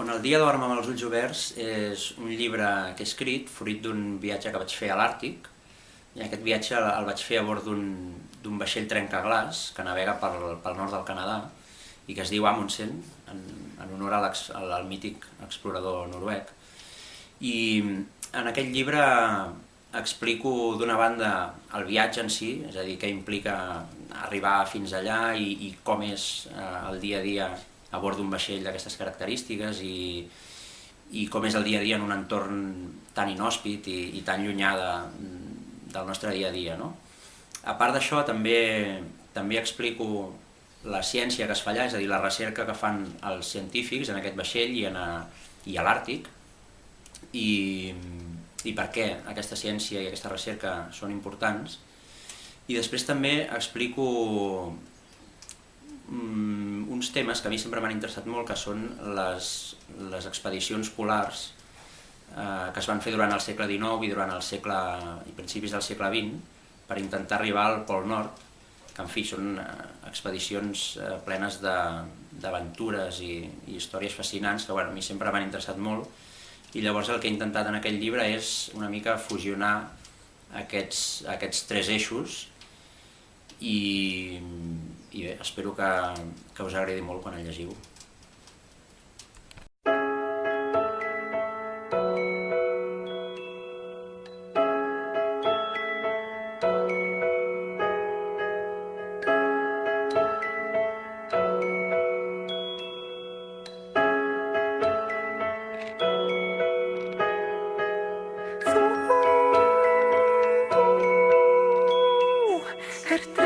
El dia dorm amb els ulls oberts és un llibre que he escrit fruit d'un viatge que vaig fer a l'Àrtic, i aquest viatge el vaig fer a bord d'un vaixell trencaglaç que navega pel nord del Canadà i que es diu Amundsen, en honor al mític explorador noruec. I en aquest llibre explico d'una banda el viatge en si, és a dir, què implica arribar fins allà i com és el dia a dia a bord d'un vaixell d'aquestes característiques i com és el dia a dia en un entorn tan inhòspit i tan llunyà del nostre dia a dia. No? A part d'això, també explico la ciència que es fa allà, és a dir, la recerca que fan els científics en aquest vaixell i a l'Àrtic, i per què aquesta ciència i aquesta recerca són importants. I després també explico uns temes que a mi sempre m'han interessat molt, que són les expedicions polars que es van fer durant el segle XIX i principis del segle XX per intentar arribar al Pol Nord, que en fi són expedicions plenes d'aventures i històries fascinants que a mi sempre m'han interessat molt, i llavors el que he intentat en aquest llibre és una mica fusionar aquests tres eixos i bé, espero que us agradi molt quan el llegiu. Þú ert